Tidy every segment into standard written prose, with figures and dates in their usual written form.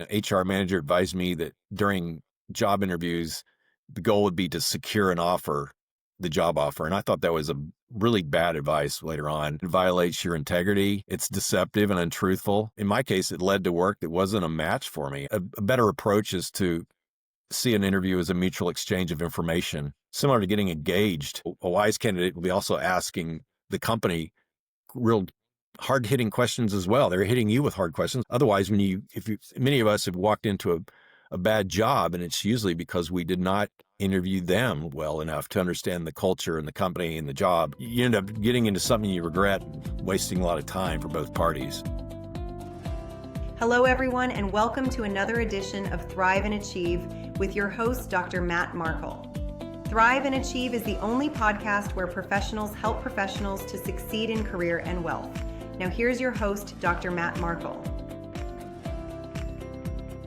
An HR manager advised me that during job interviews, the goal would be to secure an offer, the job offer. And I thought that was a really bad advice later on. It violates your integrity. It's deceptive and untruthful. In my case, it led to work that wasn't a match for me. A better approach is to see an interview as a mutual exchange of information, similar to getting engaged. A wise candidate will be also asking the company real hard hitting questions as well. They're hitting you with hard questions. Otherwise, many of us have walked into a bad job, and it's usually because we did not interview them well enough to understand the culture and the company and the job. You end up getting into something you regret, wasting a lot of time for both parties. Hello, everyone, and welcome to another edition of Thrive and Achieve with your host, Dr. Matt Markle. Thrive and Achieve is the only podcast where professionals help professionals to succeed in career and wealth. Now, here's your host, Dr. Matt Markle.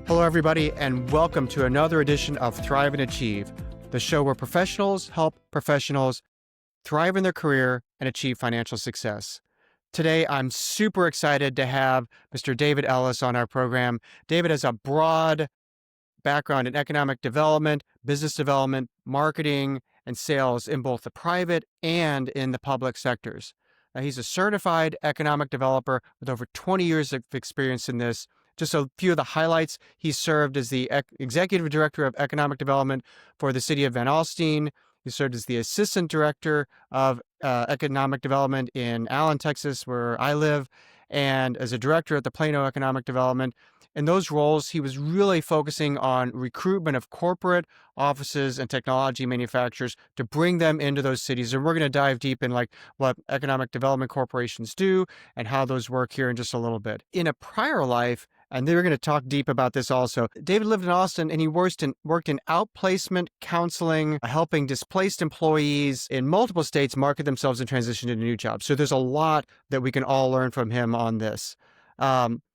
Hello, everybody, and welcome to another edition of Thrive and Achieve, the show where professionals help professionals thrive in their career and achieve financial success. Today, I'm super excited to have Mr. David Ellis on our program. David has a broad background in economic development, business development, marketing, and sales in both the private and in the public sectors. Now, he's a certified economic developer with over 20 years of experience in this. Just a few of the highlights: he served as the executive director of economic development for the city of Van Alstyne. He served as the assistant director of economic development in Allen, Texas, where I live, and as a director at the Plano Economic Development. In those roles, he was really focusing on recruitment of corporate offices and technology manufacturers to bring them into those cities. And we're going to dive deep in what economic development corporations do and how those work here in just a little bit. In a prior life, and they were going to talk deep about this also, David lived in Austin, and he worked in outplacement counseling, helping displaced employees in multiple states market themselves and transition into new jobs. So there's a lot that we can all learn from him on this.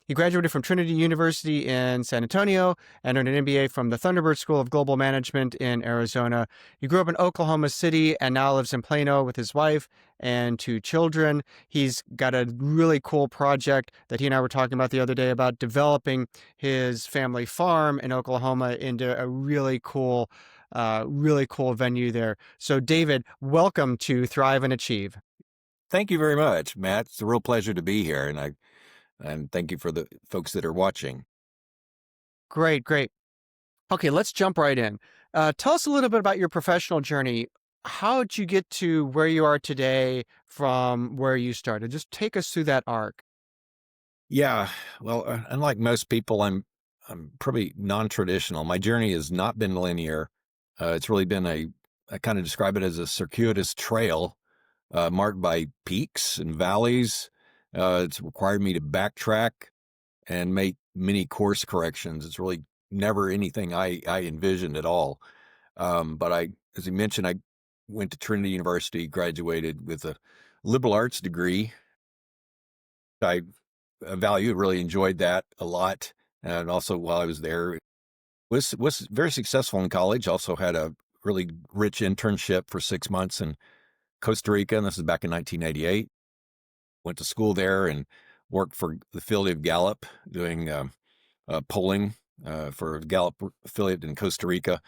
He graduated from Trinity University in San Antonio and earned an MBA from the Thunderbird School of Global Management in Arizona. He grew up in Oklahoma City and now lives in Plano with his wife and 2 children. He's got a really cool project that he and I were talking about the other day about developing his family farm in Oklahoma into a really cool venue there. So David, welcome to Thrive and Achieve. Thank you very much, Matt. It's a real pleasure to be here, and thank you for the folks that are watching. Great. Okay, let's jump right in. Tell us a little bit about your professional journey. How did you get to where you are today from where you started? Just take us through that arc. Yeah, well, unlike most people, I'm pretty non-traditional. My journey has not been linear. It's really been I kind of describe it as a circuitous trail, marked by peaks and valleys. It's required me to backtrack and make many course corrections. It's really never anything I envisioned at all. But as you mentioned, I went to Trinity University, graduated with a liberal arts degree. I really enjoyed that a lot. And also while I was there, was very successful in college. Also had a really rich internship for 6 months in Costa Rica. And this is back in 1988. Went to school there and worked for the affiliate of Gallup, doing polling for a Gallup affiliate in Costa Rica,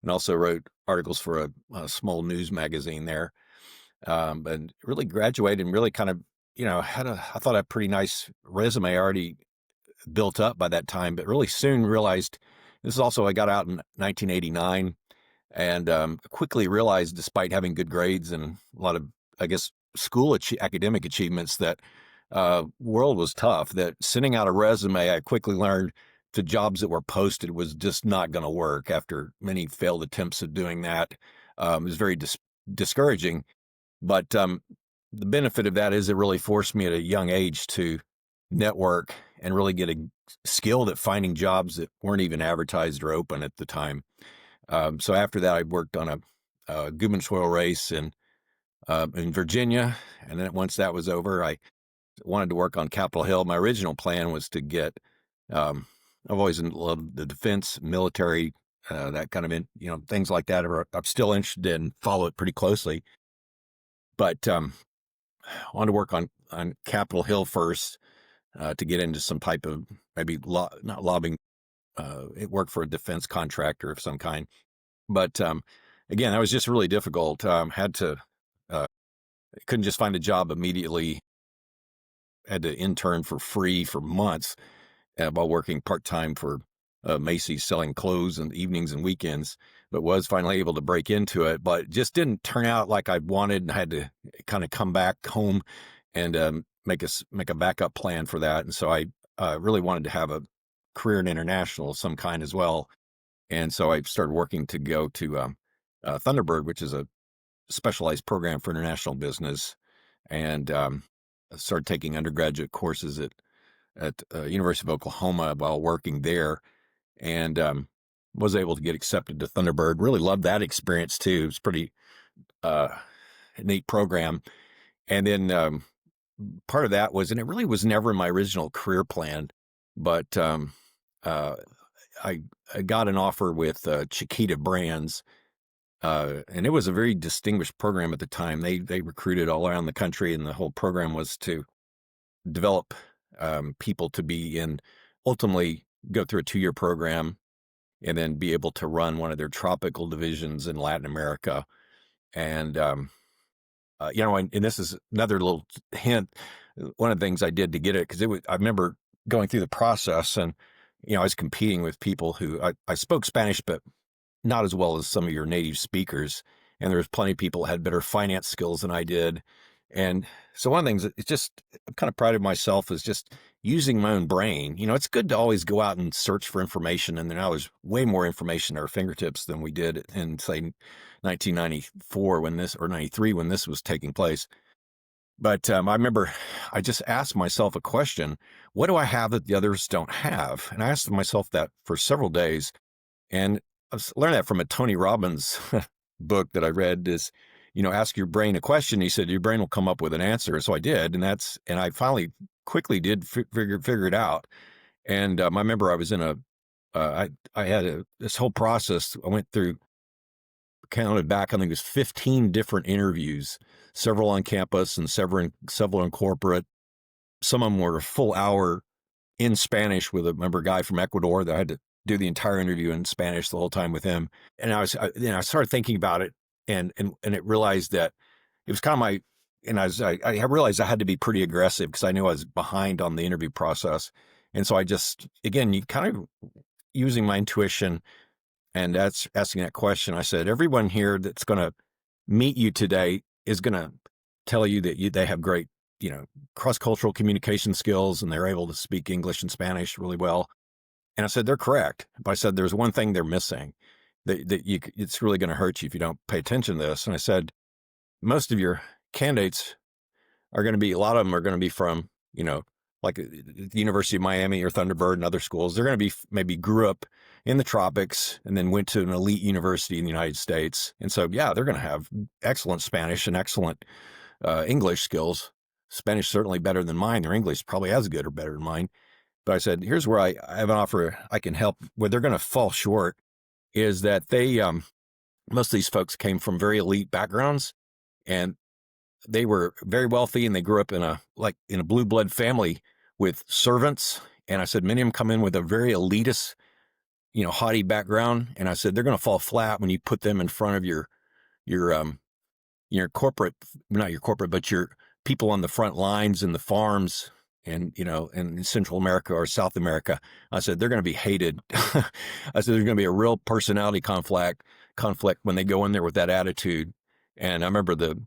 and also wrote articles for a small news magazine there. And really graduated and really kind of, I thought a pretty nice resume already built up by that time, but really soon realized this is also, I got out in 1989 and quickly realized, despite having good grades and a lot of, I guess, academic achievements, that world was tough, that sending out a resume, I quickly learned, to jobs that were posted was just not going to work after many failed attempts of doing that. It was very discouraging. But the benefit of that is it really forced me at a young age to network and really get skilled at finding jobs that weren't even advertised or open at the time. So after that, I worked on a gubernatorial race in Virginia. And then once that was over, I wanted to work on Capitol Hill. My original plan was to get, I've always loved the defense, military, that kind of, things like that. I'm still interested in, follow it pretty closely. But I wanted to work on Capitol Hill first to get into some type of maybe not lobbying, it worked for a defense contractor of some kind. But again, that was just really difficult. Had to uh, couldn't just find a job immediately. Had to intern for free for months while working part time for Macy's selling clothes in the evenings and weekends. But was finally able to break into it, but just didn't turn out like I wanted, and had to kind of come back home and make a backup plan for that. And so I really wanted to have a career in international of some kind as well. And so I started working to go to Thunderbird, which is a specialized program for international business, and started taking undergraduate courses at University of Oklahoma while working there, and was able to get accepted to Thunderbird. Really loved that experience too. It was pretty uh, neat program. And then part of that was, and it really was never in my original career plan, but uh, I got an offer with Chiquita Brands, and it was a very distinguished program at the time. They recruited all around the country, and the whole program was to develop people to be in, ultimately go through a 2-year program and then be able to run one of their tropical divisions in Latin America. And and this is another little hint. One of the things I did to get it, because I remember going through the process, and I was competing with people who I spoke Spanish, but not as well as some of your native speakers. And there was plenty of people who had better finance skills than I did. And so one of the things, it's just, I'm kind of proud of myself, is just using my own brain. It's good to always go out and search for information. And now there's way more information at our fingertips than we did in, say, 1994 or 93 when this was taking place. But I remember I just asked myself a question: what do I have that the others don't have? And I asked myself that for several days. And learned that from a Tony Robbins book that I read, is, ask your brain a question. He said, your brain will come up with an answer. So I did. And I finally quickly did figure it out. And I remember I was in I had this whole process. I went through, counted back, I think it was 15 different interviews, several on campus and several in corporate. Some of them were a full hour in Spanish with a guy from Ecuador that I had to do the entire interview in Spanish the whole time with him. And I started thinking about it, and it realized that it was kind of my, and I realized I had to be pretty aggressive because I knew I was behind on the interview process. And so I just, again, you kind of using my intuition, and that's asking that question. I said, everyone here that's going to meet you today is going to tell you that they have great, cross-cultural communication skills, and they're able to speak English and Spanish really well. And I said, they're correct. But I said, there's one thing they're missing it's really going to hurt you if you don't pay attention to this. And I said, most of your candidates are going to be, a lot of them are going to be from, like the University of Miami or Thunderbird and other schools. They're going to be, maybe grew up in the tropics and then went to an elite university in the United States. And so, yeah, they're going to have excellent Spanish and excellent English skills. Spanish certainly better than mine. Their English probably as good or better than mine. But I said, here's where I have an offer I can help. Where they're going to fall short is that they, most of these folks came from very elite backgrounds, and they were very wealthy, and they grew up in a blue blood family with servants. And I said, many of them come in with a very elitist, haughty background. And I said, they're going to fall flat when you put them in front of your corporate, not your corporate, but your people on the front lines and the farms, and in Central America or South America. I said, they're going to be hated. I said, there's going to be a real personality conflict when they go in there with that attitude. And I remember the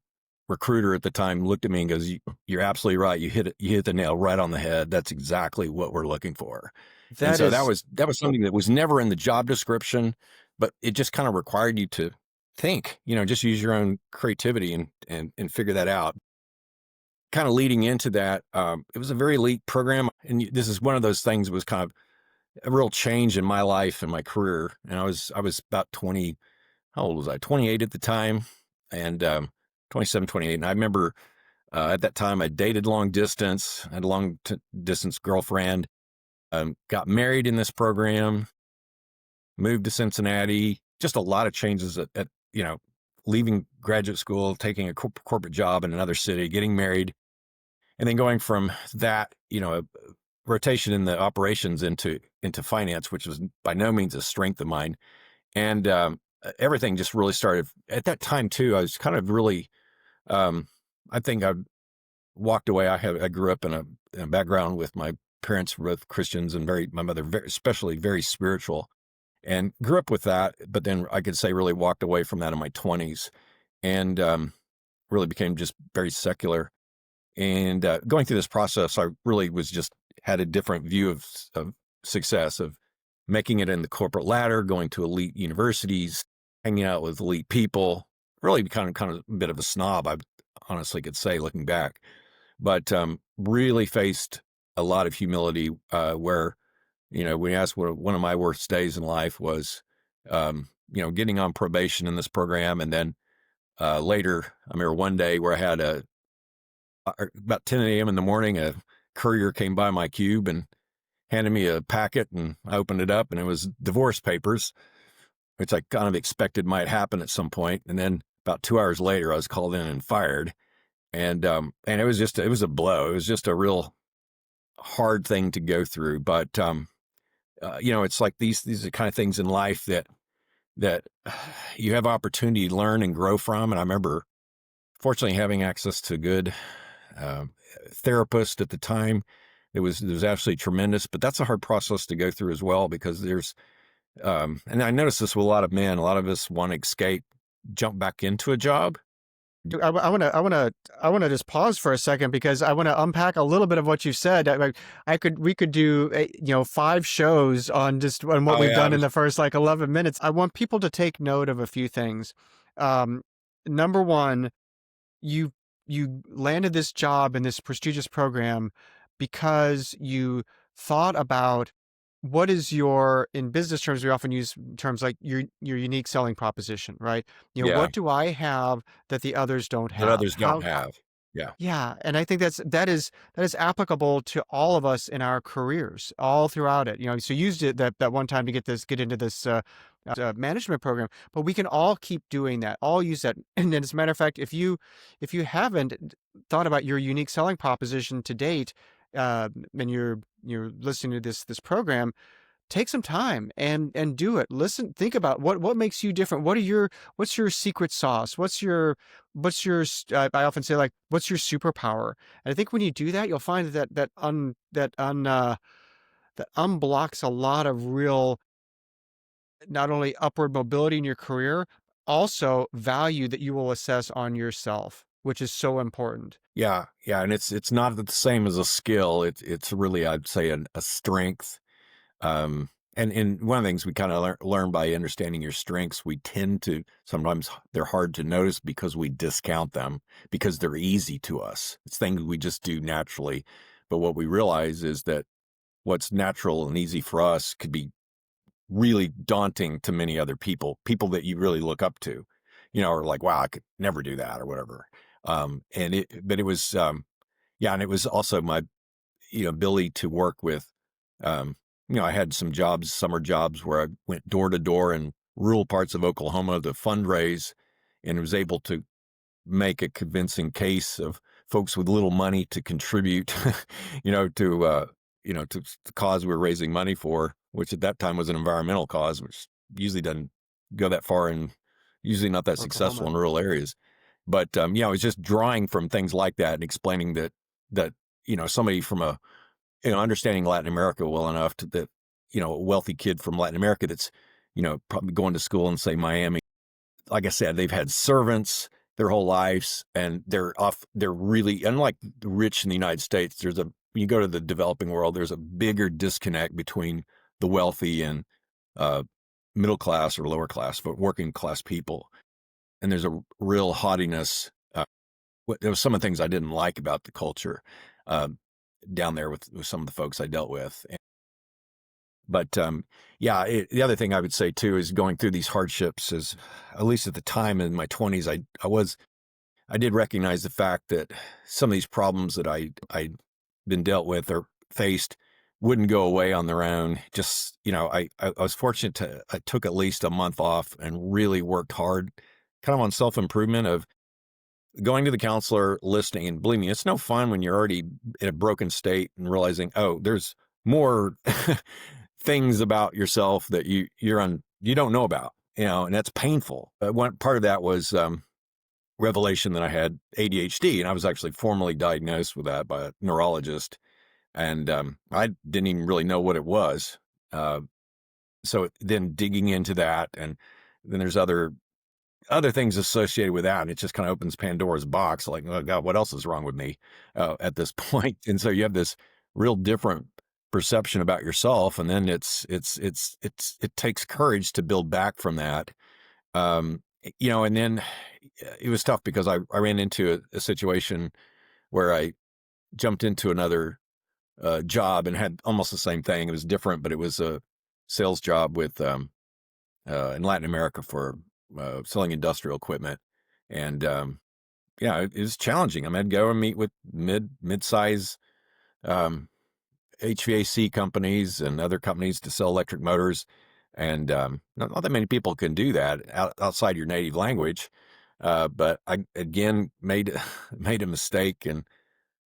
recruiter at the time looked at me and goes, you're absolutely right. You hit the nail right on the head. That's exactly what we're looking for. That was something that was never in the job description, but it just kind of required you to think, just use your own creativity and figure that out. Kind of leading into that, it was a very elite program. And this is one of those things that was kind of a real change in my life and my career. And I was about 20, how old was I? 28 at the time, and 27, 28. And I remember at that time I dated long distance, had a long distance girlfriend, got married in this program, moved to Cincinnati, just a lot of changes at leaving graduate school, taking a corporate job in another city, getting married. And then going from that, rotation in the operations into finance, which was by no means a strength of mine. And everything just really started at that time too. I was kind of really, um, I think I walked away. I grew up in a background with my parents were both Christians and my mother, especially very spiritual, and grew up with that. But then I could say really walked away from that in my 20s and really became just very secular. And going through this process, I really was just had a different view of success, of making it in the corporate ladder, going to elite universities, hanging out with elite people, really kind of a bit of a snob, I honestly could say looking back. But really faced a lot of humility where, when you asked what one of my worst days in life was, getting on probation in this program. And then later, I remember one day where I had about 10 a.m. in the morning, a courier came by my cube and handed me a packet, and I opened it up and it was divorce papers, which I kind of expected might happen at some point. And then about 2 hours later, I was called in and fired. And it was a blow. It was just a real hard thing to go through. But, it's like these are the kind of things in life that you have opportunity to learn and grow from. And I remember fortunately having access to good uh, therapist at the time. It was absolutely tremendous, but that's a hard process to go through as well, because and I notice this with a lot of men. A lot of us want to escape, jump back into a job. I want to just pause for a second, because I want to unpack a little bit of what you said. We could do 5 shows on what Oh we've yeah, done in the first like 11 minutes. I want people to take note of a few things. Number one, you landed this job in this prestigious program because you thought about what is in business terms, we often use terms like your unique selling proposition, right? yeah, What do I have that the others don't that have? others don't have. Yeah, Yeah, and I think that is applicable to all of us in our careers, all throughout it. So you used it that one time to get into this management program, but we can all keep doing that. All use that. And as a matter of fact, if you haven't thought about your unique selling proposition to date, and you're listening to this program, take some time and do it. Listen, think about what makes you different. What's your secret sauce? I often say, like, what's your superpower? And I think when you do that, you'll find that unblocks a lot of real, not only upward mobility in your career, also value that you will assess on yourself, which is so important. yeah, yeah, and it's not the same as a skill. It's really, I'd say, a strength. And one of the things we kind of learn by understanding your strengths, we tend to sometimes they're hard to notice because we discount them because they're easy to us. It's things we just do naturally. But what we realize is that what's natural and easy for us could be really daunting to many other people that you really look up to, are like, wow, I could never do that or whatever. But it was, yeah, and it was also my, ability to work with, um, I had some jobs, summer jobs where I went door to door in rural parts of Oklahoma to fundraise and was able to make a convincing case of folks with little money to contribute, to the cause we were raising money for, which at that time was an environmental cause, which usually doesn't go that far and usually not that successful Oklahoma. in rural areas. But I was just drawing from things like that and explaining that somebody from understanding Latin America well enough that a wealthy kid from Latin America that's probably going to school in, say, Miami, like I said, they've had servants their whole lives, and they're really, unlike the rich in the United States. You go to the developing world, there's a bigger disconnect between the wealthy and uh, middle class or lower class, but working class people. And there's a real haughtiness. There was some of the things I didn't like about the culture uh, down there with some of the folks I dealt with. But yeah, the other thing I would say too is going through these hardships is, at least at the time in my 20s, I did recognize the fact that some of these problems that I'd been dealt with or faced wouldn't go away on their own. Just, I was fortunate I took at least a month off and really worked hard kind of on self-improvement of going to the counselor, listening, and believe me, it's no fun when you're already in a broken state and realizing, oh, there's more things about yourself that you don't know about, and that's painful. One part of that was revelation that I had ADHD, and I was actually formally diagnosed with that by a neurologist, and I didn't even really know what it was. Uh, so then digging into that, and then there's other things associated with that, and it just kind of opens Pandora's box. Like, oh God, what else is wrong with me at this point? And so you have this real different perception about yourself, and then it takes courage to build back from that. And then it was tough because I ran into a situation where I jumped into another job and had almost the same thing. It was different, but it was a sales job with in Latin America for selling industrial equipment, and yeah, it was challenging. I mean, I'd go and meet with mid-size um, HVAC companies and other companies to sell electric motors, and not that many people can do that outside your native language. But I again made a mistake and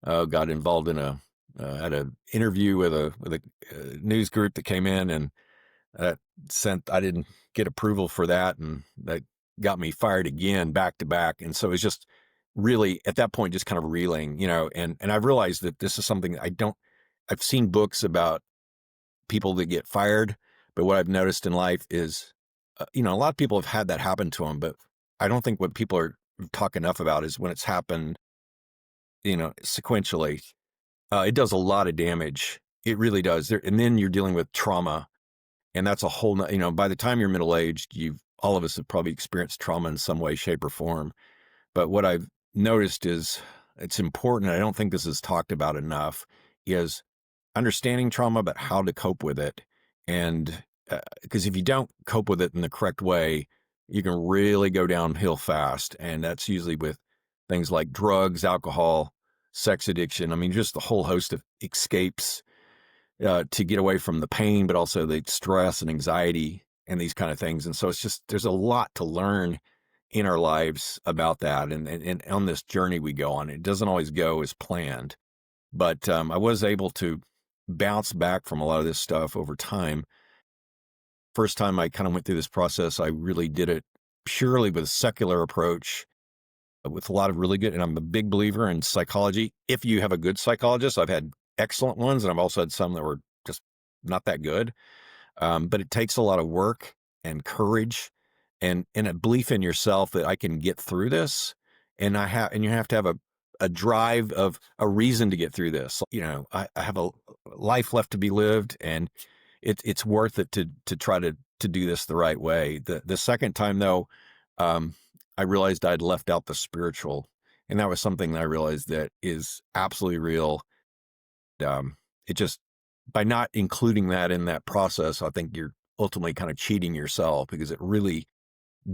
got involved in had an interview with a news group that came in, and that I didn't get approval for that, and that got me fired again back to back. And so it was just really at that point just kind of reeling, and I realized that this is something I've seen books about people that get fired, but what I've noticed in life is, a lot of people have had that happen to them, but I don't think what people are talk enough about is when it's happened, sequentially. It does a lot of damage. It really does. And then you're dealing with trauma, and that's a whole, by the time you're middle aged, all of us have probably experienced trauma in some way, shape, or form. But what I've noticed is it's important. I don't think this is talked about enough. Is understanding trauma, but how to cope with it. And because if you don't cope with it in the correct way, you can really go downhill fast. And that's usually with things like drugs, alcohol, sex addiction. I mean, just the whole host of escapes to get away from the pain, but also the stress and anxiety and these kind of things. And so there's a lot to learn in our lives about that. And on this journey we go on, it doesn't always go as planned. But I was able to bounce back from a lot of this stuff over time. First time I kind of went through this process, I really did it purely with a secular approach, with a lot of really good, and I'm a big believer in psychology. If you have a good psychologist, I've had excellent ones, and I've also had some that were just not that good. But it takes a lot of work and courage and a belief in yourself that I can get through this. And you have to have a drive of a reason to get through this. I have a life left to be lived, and it's worth it to try to do this the right way. The second time though, I realized I'd left out the spiritual, and that was something that I realized that is absolutely real. It just, by not including that in that process, I think you're ultimately kind of cheating yourself, because it really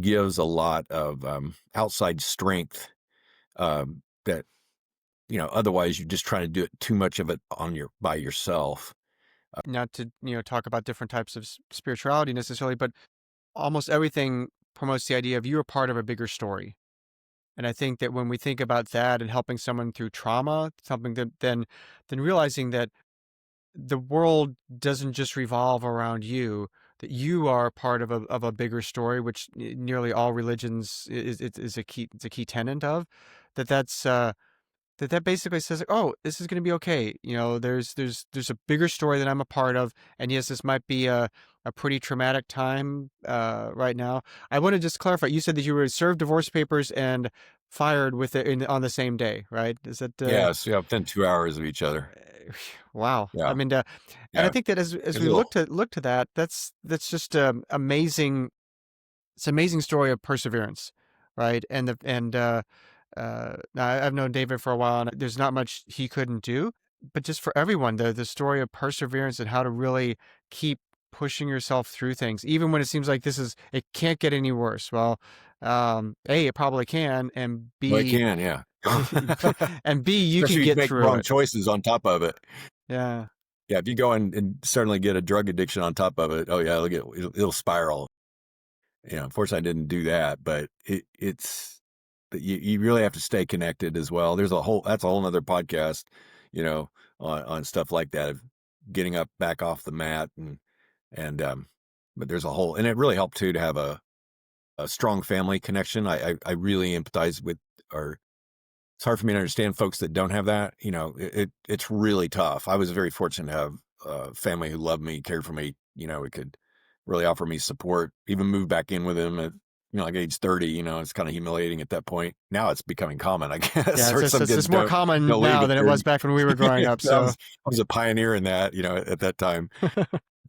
gives a lot of outside strength that otherwise you're just trying to do it too much of it by yourself. Not to, talk about different types of spirituality necessarily, but almost everything promotes the idea of you are part of a bigger story. And I think that when we think about that and helping someone through trauma, something that then realizing that the world doesn't just revolve around you, that you are part of a bigger story, which nearly all religions is a key tenet of, that basically says, oh, this is going to be okay. There's a bigger story that I'm a part of. And yes, this might be a pretty traumatic time right now. I want to just clarify. You said that you were served divorce papers and fired with it on the same day, right? Is that Yes, yeah, within 2 hours of each other. wow. I Yeah, mean, and I yeah. think that as It's a we little, look to that, that's just amazing. It's an amazing story of perseverance, right? Now I've known David for a while, and there's not much he couldn't do. But just for everyone, the story of perseverance and how to really keep pushing yourself through things, even when it seems like it can't get any worse. Well, A, it probably can, and well, it B, can, yeah. and B, you can Especially if you get make through wrong it. choices on top of it. Yeah. Yeah, if you go and certainly get a drug addiction on top of it, oh yeah, it'll spiral. Unfortunately, I didn't do that, but it's. you really have to stay connected as well. That's a whole nother podcast, you know, on stuff like that of getting up back off the mat and but there's a whole, and it really helped too to have a strong family connection. I really empathize with, or it's hard for me to understand folks that don't have that. It's really tough. I was very fortunate to have a family who loved me, cared for me. It could really offer me support. Even moved back in with him at like age 30. It's kind of humiliating at that point. Now it's becoming common, I guess. Yeah, Or some it's kids just more common don't leave now at than it 30. was back when we were growing up. I So, was a pioneer in that, at that time.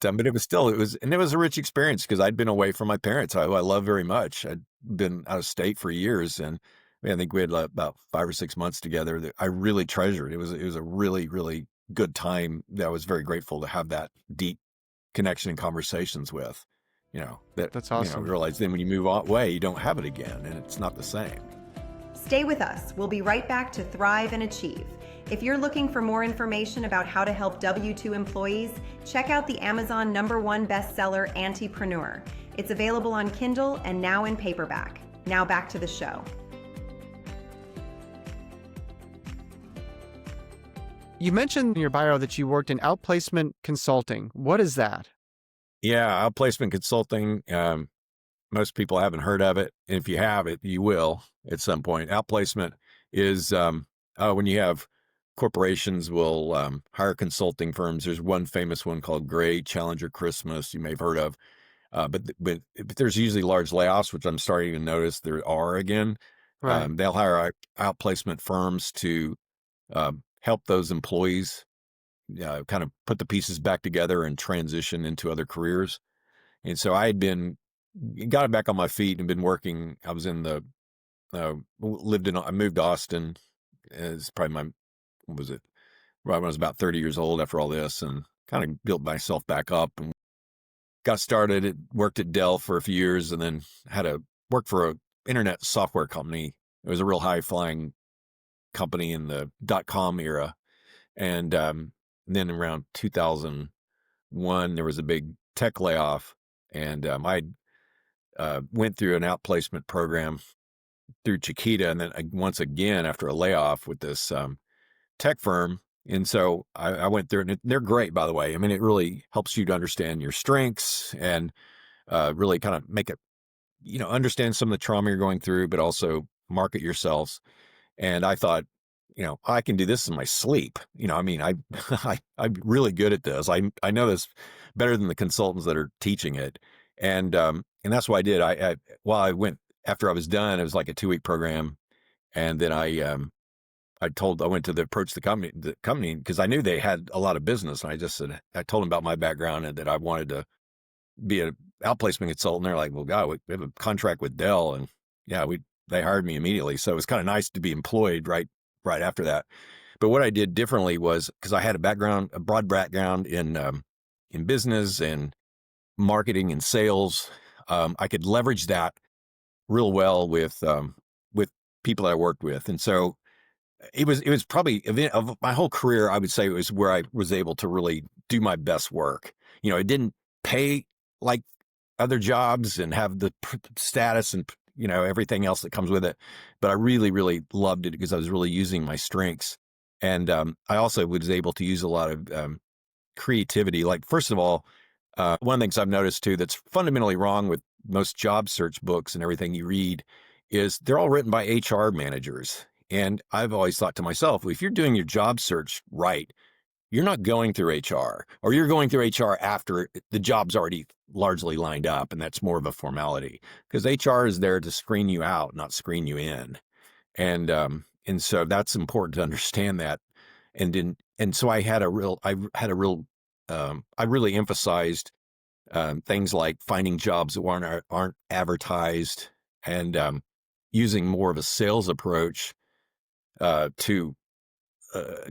But it was a rich experience because I'd been away from my parents, who I love very much. I'd been out of state for years, and I think we had about 5 or 6 months together that I really treasured. It was a really, really good time that I was very grateful to have that deep connection and conversations with. That that's awesome. realize then when you move away, you don't have it again, and it's not the same. Stay with us. We'll be right back to Thrive and Achieve. If you're looking for more information about how to help W-2 employees, check out the Amazon #1 bestseller, Anti-Preneur. It's available on Kindle and now in paperback. Now back to the show. You mentioned in your bio that you worked in outplacement consulting. What is that? Yeah, outplacement consulting. Most people haven't heard of it. And if you have it, you will at some point. Outplacement is when you have corporations will hire consulting firms. There's one famous one called Gray Challenger Christmas you may have heard of. But there's usually large layoffs, which I'm starting to notice there are again. Right. They'll hire outplacement firms to help those employees kind of put the pieces back together and transition into other careers. And so got it back on my feet and been working. I was in the, I moved to Austin as probably what was it? Right when I was about 30 years old after all this, and kind of built myself back up and got started. Worked at Dell for a few years and then had to work for a internet software company. It was a real high flying company in the .com era. And then around 2001, there was a big tech layoff, and I went through an outplacement program through Chiquita, and then once again after a layoff with this tech firm. And so I went through it, and they're great, by the way. I mean, it really helps you to understand your strengths and really kind of make it, understand some of the trauma you're going through, but also market yourselves. And I thought, I can do this in my sleep. I mean, I'm really good at this. I know this better than the consultants that are teaching it. And that's what I did. I went after I was done, it was like a 2-week program. And then I went to approach the company because I knew they had a lot of business. And I told them about my background and that I wanted to be an outplacement consultant. They're like, well, God, we have a contract with Dell. And yeah, they hired me immediately. So it was kind of nice to be employed right after that. But what I did differently was, because I had a broad background in business and marketing and sales, I could leverage that real well with people that I worked with. And so it was probably of my whole career, I would say it was where I was able to really do my best work. It didn't pay like other jobs and have the status and everything else that comes with it, but I really, really loved it because I was really using my strengths. And I also was able to use a lot of creativity. Like, first of all, one of the things I've noticed too that's fundamentally wrong with most job search books and everything you read is they're all written by HR managers. And I've always thought to myself, well, if you're doing your job search right, you're not going through HR, or you're going through HR after the job's already largely lined up, and that's more of a formality because HR is there to screen you out, not screen you in. And so that's important to understand that. And so I really emphasized things like finding jobs that aren't advertised, and using more of a sales approach to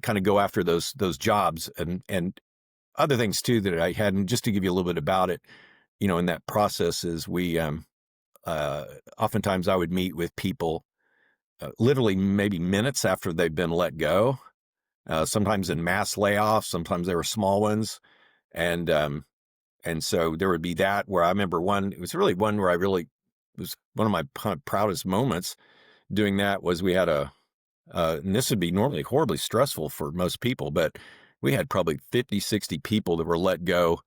kind of go after those jobs, and other things too that I had. And just to give you a little bit about it, in that process is we oftentimes I would meet with people literally maybe minutes after they've been let go. Sometimes in mass layoffs, sometimes they were small ones, and so there would be that where I remember it was really one where it was one of my kind of proudest moments doing that was we had and this would be normally horribly stressful for most people, but we had probably 50, 60 people that were let go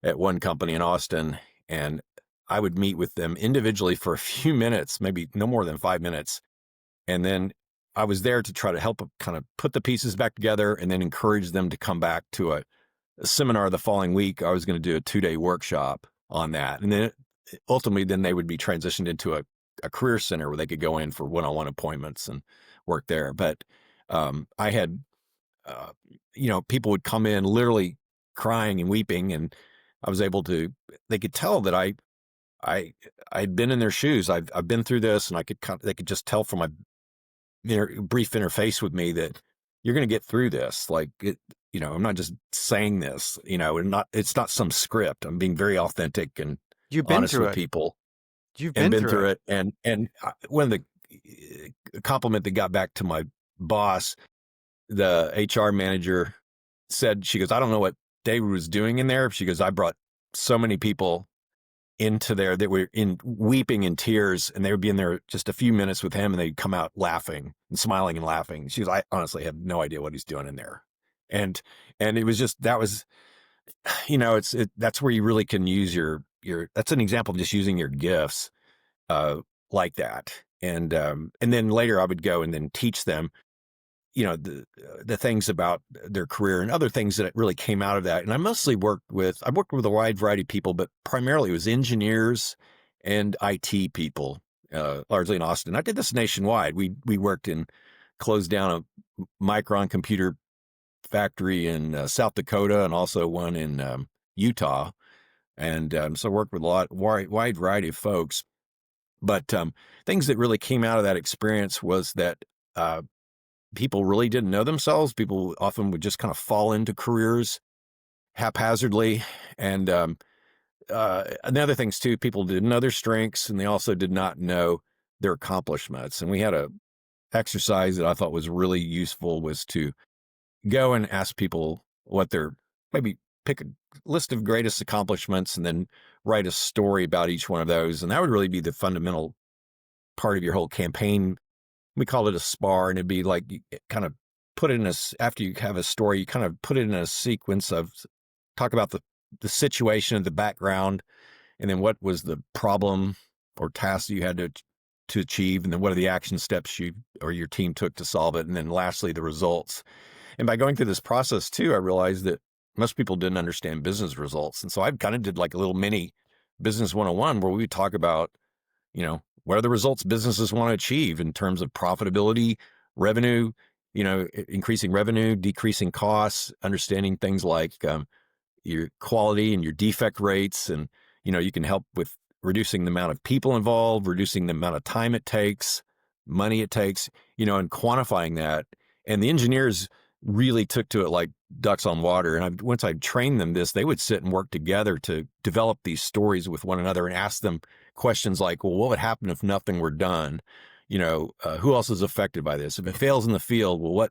at one company in Austin. And I would meet with them individually for a few minutes, maybe no more than 5 minutes. And then I was there to try to help kind of put the pieces back together and then encourage them to come back to a seminar the following week. I was going to do a 2-day workshop on that. And then ultimately, then they would be transitioned into a career center where they could go in for one-on-one appointments and work there. But I had, people would come in literally crying and weeping, and I was able to, they could tell that I'd been in their shoes. I've been through this, and they could just tell from my brief interface with me that you're going to get through this. Like I'm not just saying this, and it's not some script. I'm being very authentic and You've been honest through with it. people You've and been been through through it. it. And one of the compliment that got back to my boss, the HR manager said, she goes, "I don't know what David was doing in there." She goes, "I brought so many people into there that were in weeping and tears, and they would be in there just a few minutes with him, and they'd come out laughing and smiling and laughing." She goes, "I honestly have no idea what he's doing in there." And it was just, that was, that's where you really can use that's an example of just using your gifts, like that. And then later I would go and then teach them, the things about their career and other things that really came out of that. And I worked with a wide variety of people, but primarily it was engineers and IT people, largely in Austin. I did this nationwide. We worked in, closed down a Micron computer factory in South Dakota, and also one in Utah. And so I worked with a wide variety of folks. But things that really came out of that experience was that people really didn't know themselves. People often would just kind of fall into careers haphazardly. And other things too, people didn't know their strengths, and they also did not know their accomplishments. And we had a exercise that I thought was really useful, was to go and ask people what their, maybe pick a list of greatest accomplishments and then write a story about each one of those. And that would really be the fundamental part of your whole campaign. We call it a spar, and it'd be like, you kind of put it in after you have a story, you kind of put it in a sequence of, talk about the situation, the background, and then what was the problem or task you had to achieve, and then what are the action steps you or your team took to solve it, and then lastly, the results. And by going through this process too, I realized that most people didn't understand business results. And so I kind of did like a little mini business 101 where we would talk about, what are the results businesses want to achieve in terms of profitability, revenue, increasing revenue, decreasing costs, understanding things like your quality and your defect rates. And, you can help with reducing the amount of people involved, reducing the amount of time it takes, money it takes, and quantifying that. And the engineers really took to it like ducks on water. And once I trained them this, they would sit and work together to develop these stories with one another and ask them questions like, well, what would happen if nothing were done? Who else is affected by this? If it fails in the field, well,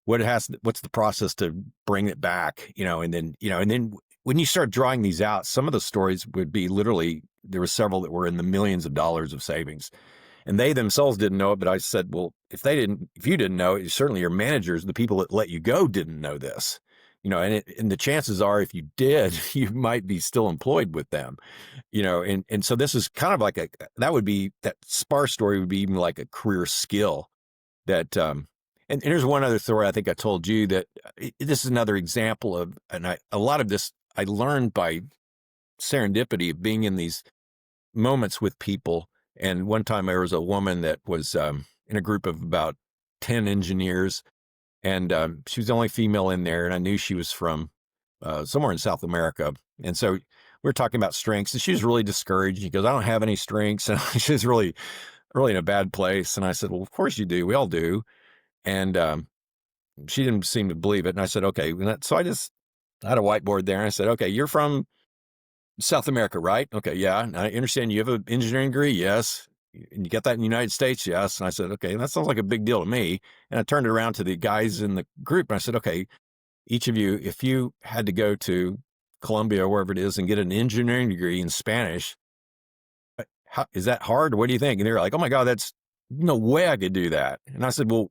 what's the process to bring it back? And then when you start drawing these out, some of the stories would be literally, there were several that were in the millions of dollars of savings. And they themselves didn't know it, but I said, well, if you didn't know it, certainly your managers, the people that let you go, didn't know this, and the chances are, if you did, you might be still employed with them, and so this is kind of like that SPAR story would be even like a career skill that, and here's one other story I think I told you that this is another example of, and a lot of this I learned by serendipity of being in these moments with people. And one time there was a woman that was in a group of about 10 engineers, and she was the only female in there. And I knew she was from somewhere in South America. And so we were talking about strengths, and she was really discouraged. She goes, "I don't have any strengths." And she was really, really in a bad place. And I said, "Well, of course you do. We all do." And she didn't seem to believe it. And I said, "Okay." So I had a whiteboard there, and I said, "Okay, you're from South America, right?" "Okay, yeah." "And I understand you have an engineering degree?" "Yes." "And you got that in the United States?" "Yes." And I said, "Okay, that sounds like a big deal to me." And I turned it around to the guys in the group, and I said, "Okay, each of you, if you had to go to Colombia or wherever it is and get an engineering degree in Spanish, is that hard? What do you think?" And they were like, "Oh my God, that's no way I could do that. And I said, well,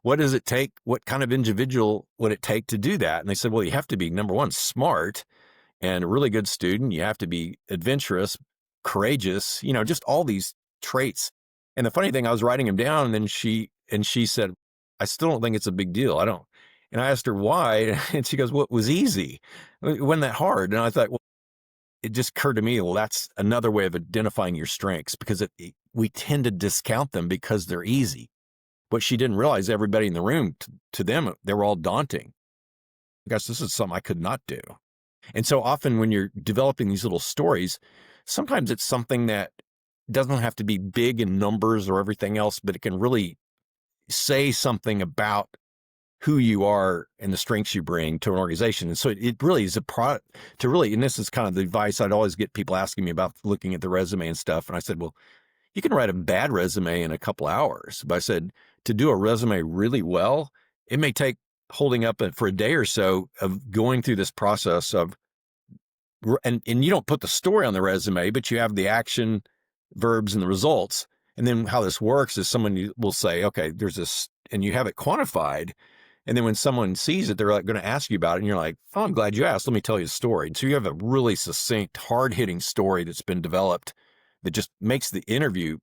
what does it take? What kind of individual would it take to do that? And they said, well, you have to be, number one, smart and a really good student. You have to be adventurous, courageous, just all these traits. And the funny thing, I was writing them down, and then she said, I still don't think it's a big deal. I don't. And I asked her why, and she goes, well, it was easy. It wasn't that hard. And I thought, well, it just occurred to me, well, that's another way of identifying your strengths, because we tend to discount them because they're easy. But she didn't realize everybody in the room, to them, they were all daunting. Gosh, this is something I could not do. And so often when you're developing these little stories, sometimes it's something that doesn't have to be big in numbers or everything else, but it can really say something about who you are and the strengths you bring to an organization. And so it really is a product to really, and this is kind of the advice I'd always get people asking me about looking at the resume and stuff. And I said, well, you can write a bad resume in a couple hours. But I said, to do a resume really well, it may take holding up for a day or so of going through this process of, and you don't put the story on the resume, but you have the action, verbs, and the results. And then how this works is someone will say, okay, there's this, and you have it quantified. And then when someone sees it, they're like going to ask you about it. And you're like, oh, I'm glad you asked. Let me tell you a story. And so you have a really succinct, hard-hitting story that's been developed that just makes the interview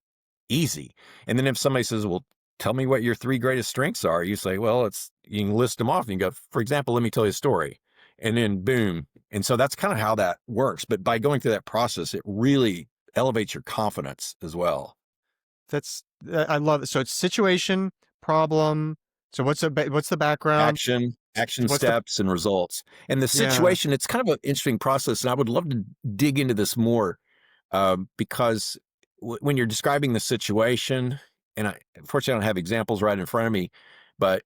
easy. And then if somebody says, well, tell me what your 3 greatest strengths are, you say, well, you can list them off and you go, for example, let me tell you a story. And then boom. And so that's kind of how that works. But by going through that process, it really elevates your confidence as well. I love it. So it's situation, problem. So what's the background? Action What's steps and results. And the Yeah. situation, it's kind of an interesting process. And I would love to dig into this more because when you're describing the situation, and unfortunately I don't have examples right in front of me, but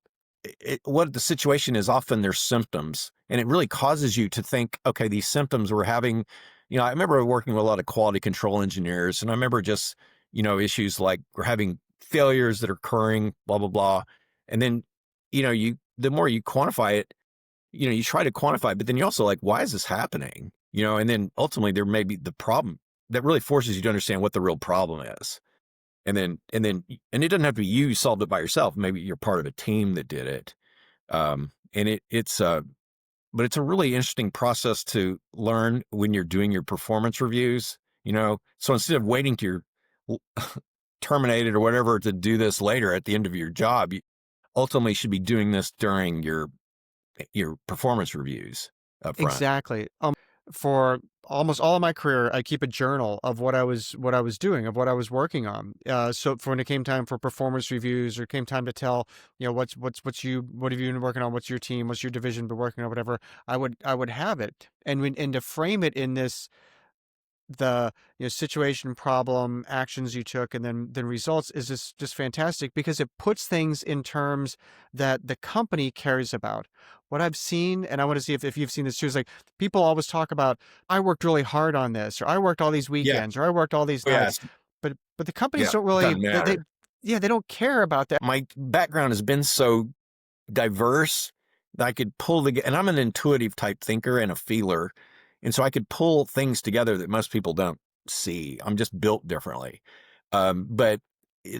what the situation is, often there's symptoms, and it really causes you to think, okay, these symptoms we're having, I remember working with a lot of quality control engineers, and I remember just, issues like we're having failures that are occurring, blah, blah, blah. And then, the more you quantify it, you try to quantify it, but then you're also like, why is this happening? And then ultimately there may be the problem that really forces you to understand what the real problem is. And it doesn't have to be you solved it by yourself. Maybe you're part of a team that did it. And but it's a really interesting process to learn when you're doing your performance reviews, so instead of waiting to you're terminated or whatever to do this later at the end of your job, you ultimately should be doing this during your performance reviews up front. Exactly. For almost all of my career, I keep a journal of what I was doing, of what I was working on. So for when it came time for performance reviews, or came time to tell, what have you been working on? What's your team? What's your division been working on? Whatever. I would have it, and to frame it in this, the situation, problem, actions you took, and then results, is just fantastic, because it puts things in terms that the company cares about. What I've seen, and I want to see if you've seen this too, is like, people always talk about, I worked really hard on this, or I worked all these weekends, or I worked all these nights. But the companies don't really, doesn't matter. they don't care about that. My background has been so diverse that I could pull and I'm an intuitive type thinker and a feeler. And so I could pull things together that most people don't see. I'm just built differently. But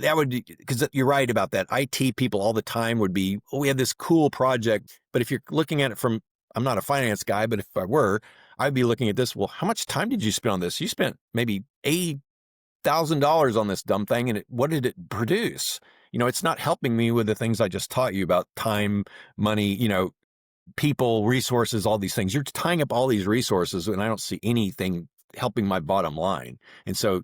that would, because you're right about that. IT people all the time would be, oh, we had this cool project. But if you're looking at it from, I'm not a finance guy, but if I were, I'd be looking at this. Well, how much time did you spend on this? You spent maybe $80,000 on this dumb thing. And what did it produce? It's not helping me with the things I just taught you about time, money, people, resources, all these things. You're tying up all these resources, and I don't see anything helping my bottom line. And so,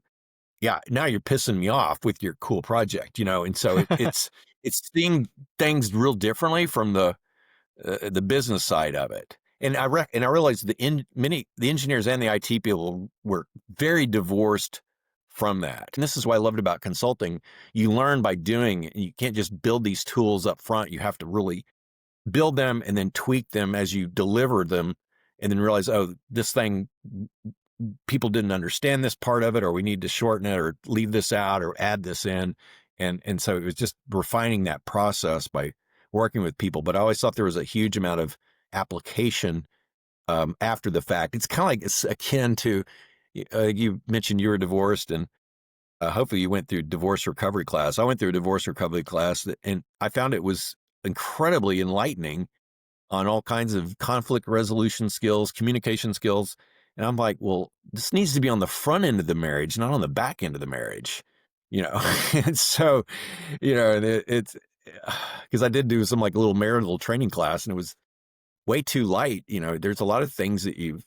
yeah, now you're pissing me off with your cool project, and so it's seeing things real differently from the business side of it. And I realize the engineers and the IT people were very divorced from that. And this is what I loved about consulting. You learn by doing. You can't just build these tools up front. You have to really build them and then tweak them as you deliver them, and then realize, oh, this thing, people didn't understand this part of it, or we need to shorten it, or leave this out, or add this in. And so it was just refining that process by working with people. But I always thought there was a huge amount of application after the fact. It's kind of like, it's akin to, you mentioned you were divorced, and hopefully you went through divorce recovery class. I went through a divorce recovery class and I found it was incredibly enlightening on all kinds of conflict resolution skills, communication skills. And I'm like, well, this needs to be on the front end of the marriage, not on the back end of the marriage, you know? And so, it's because I did do some like little marital training class and it was way too light. There's a lot of things that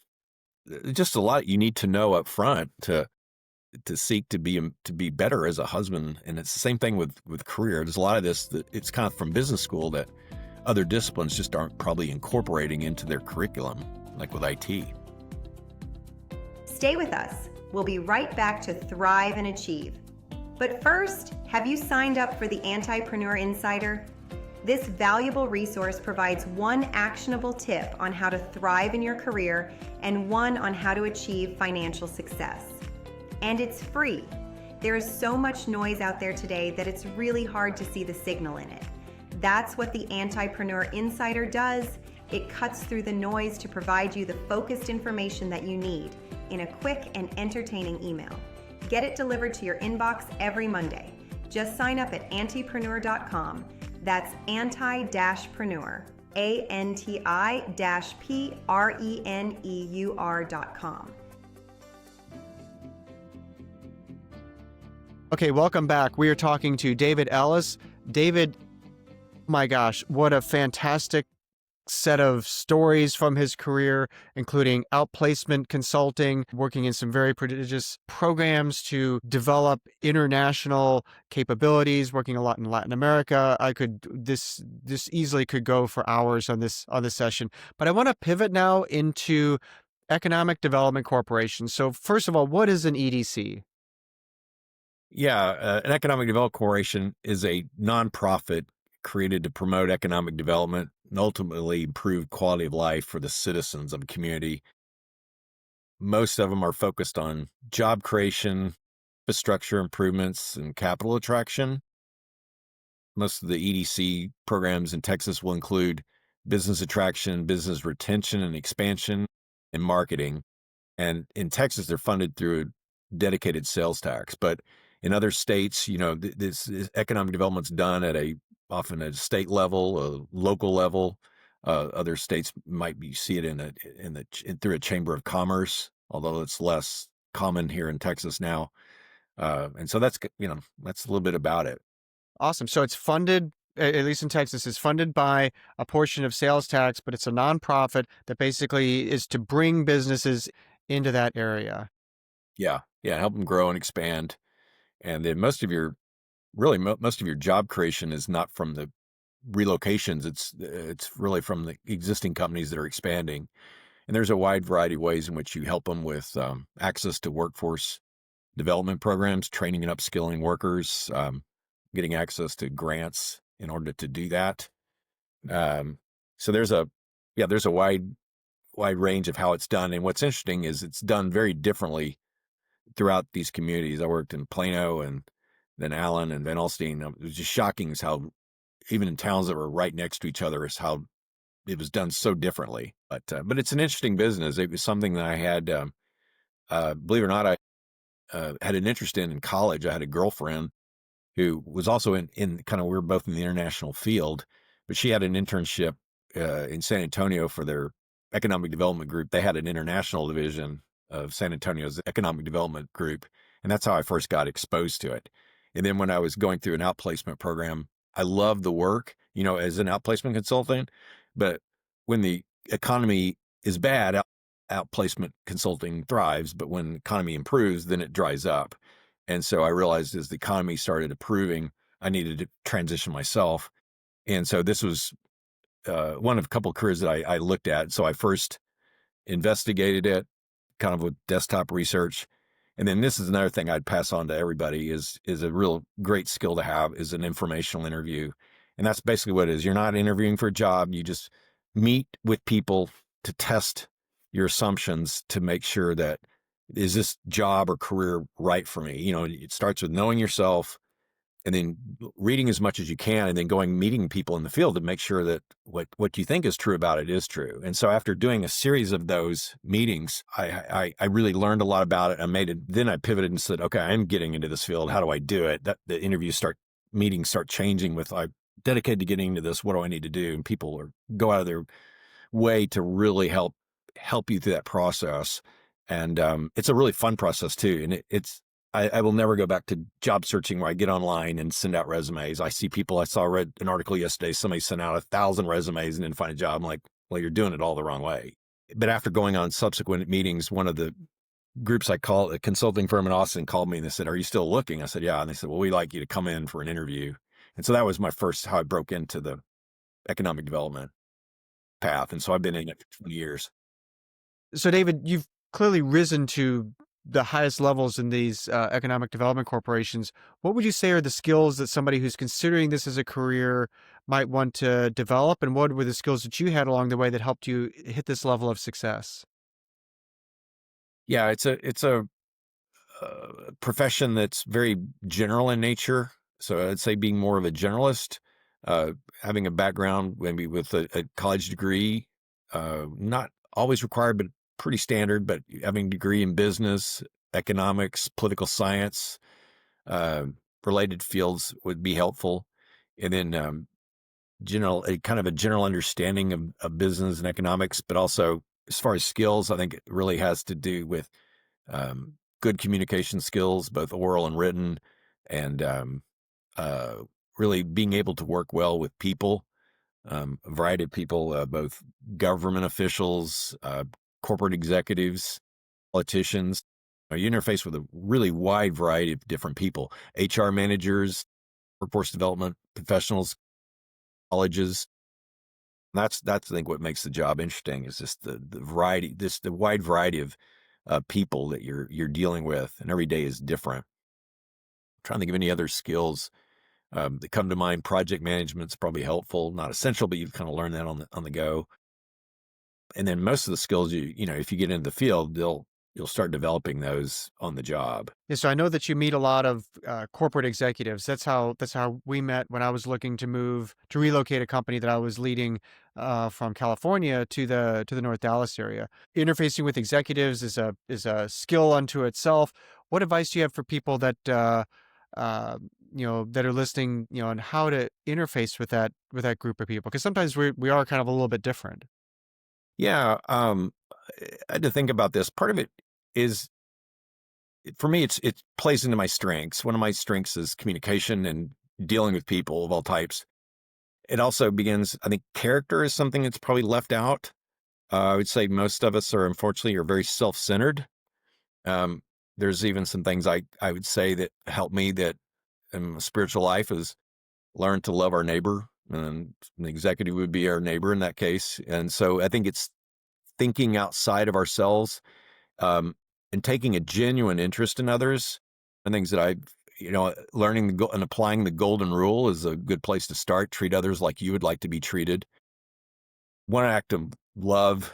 just a lot you need to know up front to seek to be better as a husband. And it's the same thing with career. There's a lot of this that it's kind of from business school that other disciplines just aren't probably incorporating into their curriculum, like with IT. Stay with us. We'll be right back to Thrive and Achieve. But first, have you signed up for the Anti-Preneur Insider? This valuable resource provides one actionable tip on how to thrive in your career and one on how to achieve financial success. And it's free. There is so much noise out there today that it's really hard to see the signal in it. That's what the Anti-Preneur Insider does. It cuts through the noise to provide you the focused information that you need in a quick and entertaining email. Get it delivered to your inbox every Monday. Just sign up at antipreneur.com. That's anti-preneur, ANTI-PRENEUR.com. Okay, welcome back. We are talking to David Ellis. David, my gosh, what a fantastic set of stories from his career, including outplacement consulting, working in some very prestigious programs to develop international capabilities, working a lot in Latin America. This easily could go for hours on this session. But I want to pivot now into Economic Development Corporation. So first of all, what is an EDC? Yeah, an economic development corporation is a nonprofit created to promote economic development and ultimately improve quality of life for the citizens of a community. Most of them are focused on job creation, infrastructure improvements, and capital attraction. Most of the EDC programs in Texas will include business attraction, business retention and expansion, and marketing. And in Texas, they're funded through a dedicated sales tax. But in other states, this economic development's done often at a state level, a local level. Other states might see it through a chamber of commerce, although it's less common here in Texas now. And so that's a little bit about it. Awesome. So it's funded, at least in Texas, is funded by a portion of sales tax, but it's a nonprofit that basically is to bring businesses into that area. Yeah. Help them grow and expand. And then most of your job creation is not from the relocations. It's really from the existing companies that are expanding. And there's a wide variety of ways in which you help them with access to workforce development programs, training and upskilling workers, getting access to grants in order to do that. So there's a wide range of how it's done. And what's interesting is it's done very differently throughout these communities. I worked in Plano and then Allen and Van Alstyne. It was just shocking as how, even in towns that were right next to each other, is how it was done so differently. But it's an interesting business. It was something that I had, believe it or not, I had an interest in college. I had a girlfriend who was also in kind of, we were both in the international field, but she had an internship in San Antonio for their economic development group. They had an international division of San Antonio's economic development group. And that's how I first got exposed to it. And then when I was going through an outplacement program, I loved the work, as an outplacement consultant. But when the economy is bad, outplacement consulting thrives. But when the economy improves, then it dries up. And so I realized as the economy started improving, I needed to transition myself. And so this was one of a couple of careers that I looked at. So I first investigated it kind of with desktop research. And then this is another thing I'd pass on to everybody is a real great skill to have is an informational interview. And that's basically what it is. You're not interviewing for a job. You just meet with people to test your assumptions to make sure that is this job or career right for me? It starts with knowing yourself and then reading as much as you can, and then going meeting people in the field to make sure that what you think is true about it is true. And so after doing a series of those meetings, I really learned a lot about it. I made it. Then I pivoted and said, okay, I'm getting into this field. How do I do it? That the meetings start changing with, I'm dedicated to getting into this. What do I need to do? And people go out of their way to really help you through that process. And it's a really fun process too. And I will never go back to job searching where I get online and send out resumes. I see people. Read an article yesterday. Somebody sent out 1,000 resumes and didn't find a job. I'm like, well, you're doing it all the wrong way. But after going on subsequent meetings, one of the groups I call, a consulting firm in Austin, called me and they said, "Are you still looking?" I said, "Yeah." And they said, "Well, we'd like you to come in for an interview." And so that was my first, how I broke into the economic development path. And so I've been in it for 20 years. So, David, you've clearly risen to the highest levels in these economic development corporations. What would you say are the skills that somebody who's considering this as a career might want to develop? And what were the skills that you had along the way that helped you hit this level of success? Yeah, it's a profession that's very general in nature. So I'd say being more of a generalist, having a background maybe with a college degree, not always required, but pretty standard, but having a degree in business, economics, political science, uh, related fields would be helpful. And then a kind of a general understanding of business and economics, but also as far as skills, I think it really has to do with good communication skills, both oral and written, and uh, really being able to work well with people, a variety of people, both government officials, corporate executives, politicians. You interface with a really wide variety of different people, HR managers, workforce development professionals, colleges. That's I think what makes the job interesting is just the variety, the wide variety of people that you're dealing with, and every day is different. I'm trying to think of any other skills that come to mind. Project management's probably helpful, not essential, but you kind of learn that on the go. And then most of the skills if you get into the field, you'll start developing those on the job. Yeah, so I know that you meet a lot of corporate executives. That's how we met when I was looking to relocate a company that I was leading from California to the North Dallas area. Interfacing with executives is a skill unto itself. What advice do you have for people that that are listening, on how to interface with that group of people? Because sometimes we are kind of a little bit different. Yeah, I had to think about this. Part of it is, for me, it plays into my strengths. One of my strengths is communication and dealing with people of all types. It also begins, I think, character is something that's probably left out. I would say most of us unfortunately are very self-centered. Um, there's even some things I would say that help me, that in my spiritual life, is learn to love our neighbor, and an executive would be our neighbor in that case. And so I think it's thinking outside of ourselves, and taking a genuine interest in others. And things that learning and applying the golden rule is a good place to start. Treat others like you would like to be treated. One act of love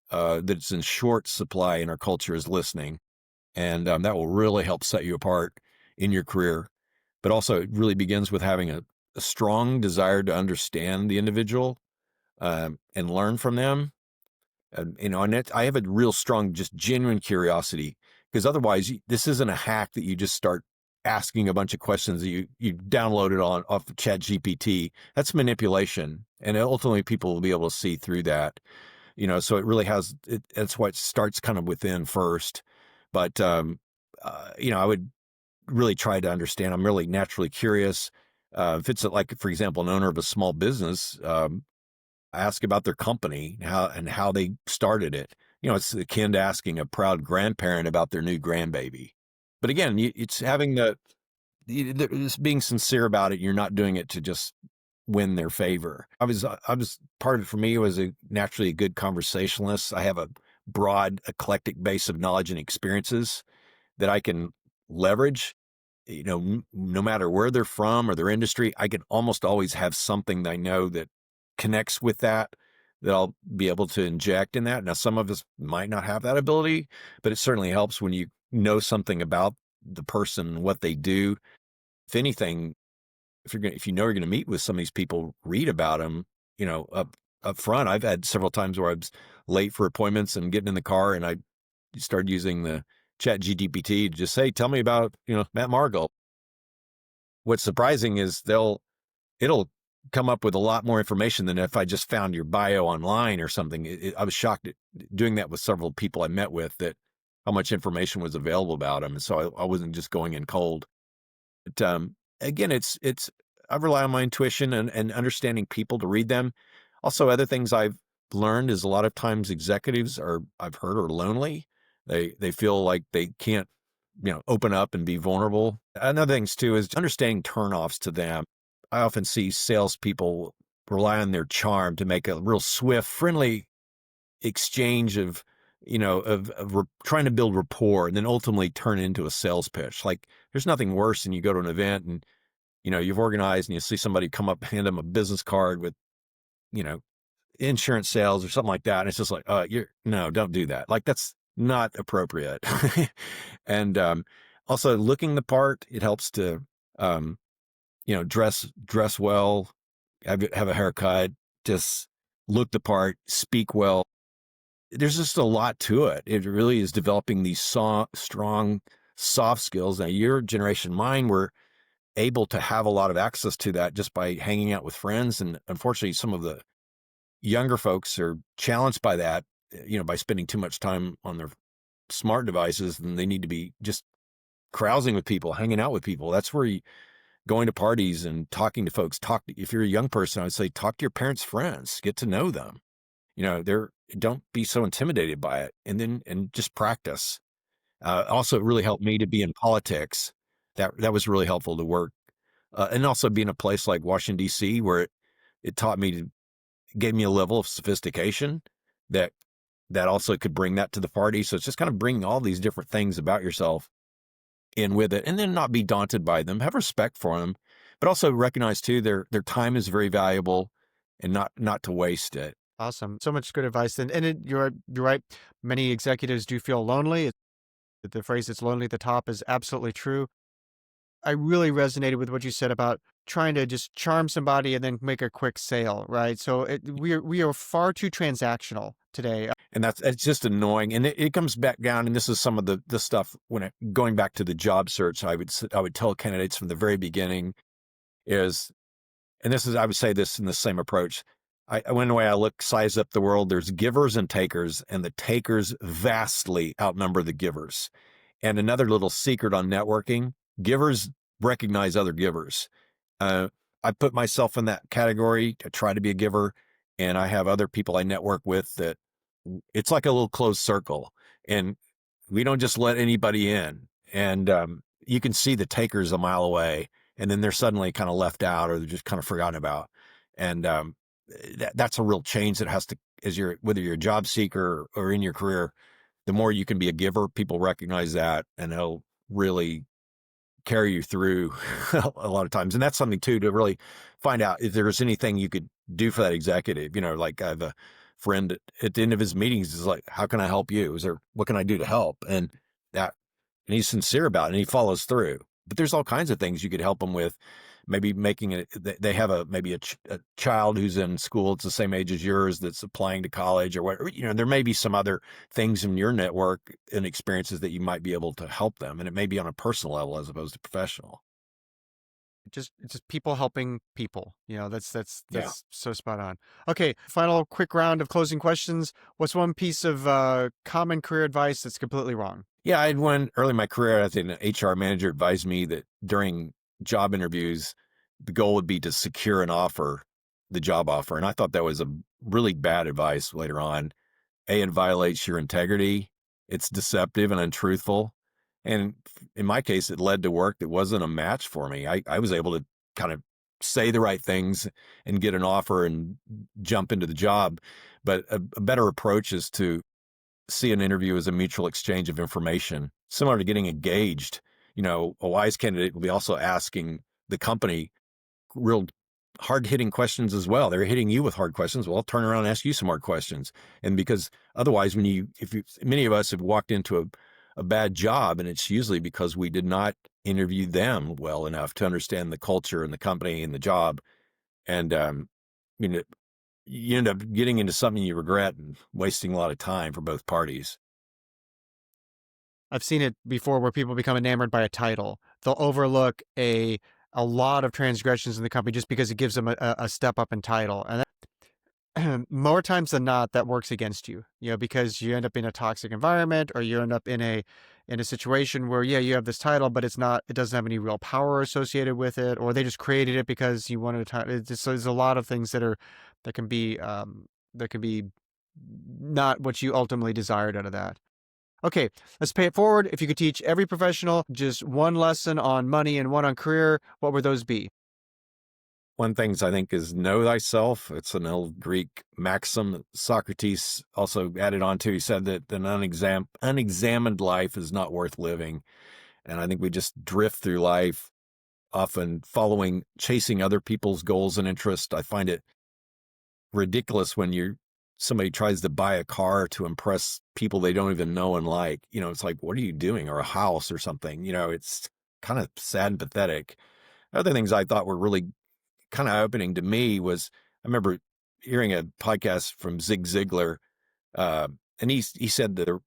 that's in short supply in our culture is listening. And that will really help set you apart in your career. But also, it really begins with having a strong desire to understand the individual, and learn from them. I have a real strong, just genuine curiosity, because otherwise, this isn't a hack that you just start asking a bunch of questions that you downloaded off of Chat GPT. That's manipulation, and ultimately, people will be able to see through that. So it really has. That's why it starts kind of within first. But I would really try to understand. I'm really naturally curious. If it's like, for example, an owner of a small business, I ask about their company, how they started it. It's akin to asking a proud grandparent about their new grandbaby. But again, it's having just being sincere about it. You're not doing it to just win their favor. I was part of it for me was naturally a good conversationalist. I have a broad, eclectic base of knowledge and experiences that I can leverage. No matter where they're from or their industry, I can almost always have something that I know that connects with that I'll be able to inject in that. Now, some of us might not have that ability, but it certainly helps when you know something about the person, what they do. If anything, if you know you're gonna meet with some of these people, read about them, up front. I've had several times where I was late for appointments and getting in the car, and I started using the Chat GPT to just say, "Tell me about, Matt Margol." What's surprising is it'll come up with a lot more information than if I just found your bio online or something. I was shocked at doing that with several people I met with, that how much information was available about them. And so I wasn't just going in cold. But again, I rely on my intuition and understanding people to read them. Also, other things I've learned is a lot of times executives I've heard, are lonely. They feel like they can't, open up and be vulnerable. Another things too is understanding turnoffs to them. I often see salespeople rely on their charm to make a real swift, friendly exchange of, trying to build rapport, and then ultimately turn it into a sales pitch. Like, there's nothing worse than you go to an event and, you've organized and you see somebody come up, hand them a business card with, you know, insurance sales or something like that. And it's just like, no, don't do that. Like, that's not appropriate. And also looking the part, it helps to, dress well, have a haircut, just look the part, speak well. There's just a lot to it. It really is developing these strong, soft skills. Now, your generation, mine, were able to have a lot of access to that just by hanging out with friends. And unfortunately, some of the younger folks are challenged by that, by spending too much time on their smart devices, and they need to be just carousing with people, hanging out with people. That's where going to parties and talking to folks. If you're a young person, I would say talk to your parents' friends, get to know them. Don't be so intimidated by it, and just practice. Also, it really helped me to be in politics. That was really helpful to work, and also be in a place like Washington D.C., where it taught me gave me a level of sophistication that also could bring that to the party. So it's just kind of bringing all these different things about yourself in with it, and then not be daunted by them. Have respect for them, but also recognize too their time is very valuable, and not to waste it. Awesome. So much good advice. You're right. Many executives do feel lonely. The phrase "it's lonely at the top" is absolutely true. I really resonated with what you said about trying to just charm somebody and then make a quick sale, right? So we are far too transactional today. And it's just annoying. And it comes back down. And this is some of the stuff going back to the job search, I would tell candidates from the very beginning is, and I would say this in the same approach. When the way I size up the world, there's givers and takers, and the takers vastly outnumber the givers. And another little secret on networking: givers recognize other givers. I put myself in that category to try to be a giver, and I have other people I network with that it's like a little closed circle, and we don't just let anybody in. And you can see the takers a mile away, and then they're suddenly kind of left out, or they're just kind of forgotten about. And that's a real change that has to, whether you're a job seeker or in your career, the more you can be a giver, people recognize that, and they'll really carry you through a lot of times. And that's something too, to really find out if there's anything you could do for that executive. Like, I have a friend at the end of his meetings is like, "How can I help you? What can I do to help?" And he's sincere about it, and he follows through. But there's all kinds of things you could help them with. Maybe making it, they have a child who's in school, it's the same age as yours, that's applying to college or whatever. There may be some other things in your network and experiences that you might be able to help them. And it may be on a personal level as opposed to professional. Just people helping people. That's Yeah. so spot on. Okay, final quick round of closing questions. What's one piece of common career advice that's completely wrong? Yeah, I had one early in my career. I think an HR manager advised me that during job interviews, the goal would be to secure the job offer. And I thought that was a really bad advice later on. It violates your integrity. It's deceptive and untruthful. And in my case, it led to work that wasn't a match for me. I was able to kind of say the right things and get an offer and jump into the job. But a better approach is to see an interview as a mutual exchange of information, similar to getting engaged. A wise candidate will be also asking the company real hard-hitting questions as well. They're hitting you with hard questions. Well, I'll turn around and ask you some hard questions. And because otherwise, many of us have walked into a bad job, and it's usually because we did not interview them well enough to understand the culture and the company and the job. And you know, you end up getting into something you regret and wasting a lot of time for both parties. I've seen it before where people become enamored by a title. They'll overlook a lot of transgressions in the company just because it gives them a step up in title. And more times than not, that works against you, because you end up in a toxic environment, or you end up in a situation where, yeah, you have this title, but it doesn't have any real power associated with it, or they just created it because you wanted a title. So there's a lot of things that can be not what you ultimately desired out of that. Okay, let's pay it forward. If you could teach every professional just one lesson on money and one on career, what would those be? One things I think is know thyself. It's an old Greek maxim. Socrates also added on to. He said that an unexamined life is not worth living. And I think we just drift through life, often chasing other people's goals and interests. I find it ridiculous when somebody tries to buy a car to impress people they don't even know and like. It's like, what are you doing? Or a house or something. It's kind of sad and pathetic. Other things I thought were really kind of opening to me was, I remember hearing a podcast from Zig Ziglar, and he said that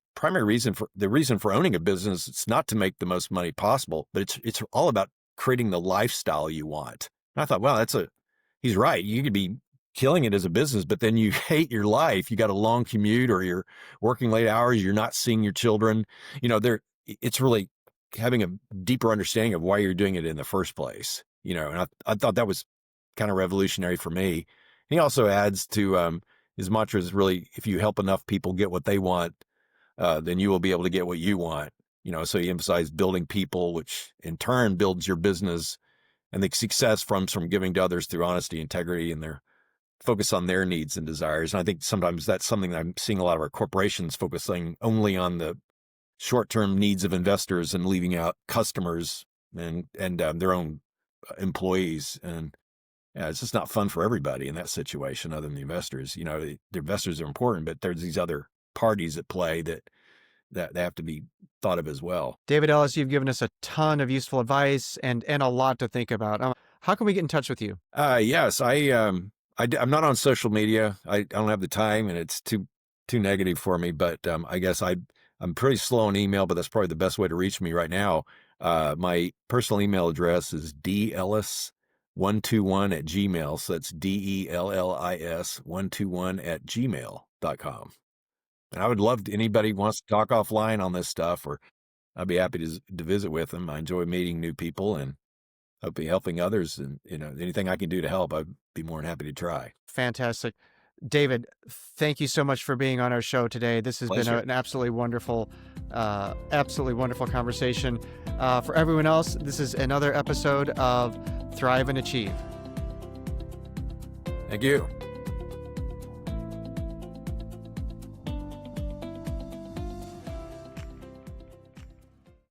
the reason for owning a business, it's not to make the most money possible, but it's all about creating the lifestyle you want. And I thought, wow, he's right. You could be killing it as a business, but then you hate your life. You got a long commute, or you're working late hours. You're not seeing your children. It's really having a deeper understanding of why you're doing it in the first place. And I thought that was kind of revolutionary for me. He also adds to his mantra is really, if you help enough people get what they want, then you will be able to get what you want. So he emphasized building people, which in turn builds your business, and the success from giving to others through honesty, integrity, and their focus on their needs and desires. And I think sometimes that's something that I'm seeing a lot of our corporations focusing only on the short-term needs of investors and leaving out customers and their own employees. And yeah, it's just not fun for everybody in that situation other than the investors. The investors are important, but there's these other parties at play that they have to be thought of as well. David Ellis, you've given us a ton of useful advice and a lot to think about. How can we get in touch with you? Yes, I'm not on social media. I don't have the time, and it's too negative for me. But I guess I'm pretty slow on email, but that's probably the best way to reach me right now. My personal email address is dellis121@gmail. So that's DELLIS121@gmail.com. And I would love anybody who wants to talk offline on this stuff, or I'd be happy to visit with them. I enjoy meeting new people and hope be helping others. And, anything I can do to help, I'd be more than happy to try. Fantastic. David, thank you so much for being on our show today. This has been an absolutely wonderful conversation. For everyone else, this is another episode of Thrive and Achieve. Thank you.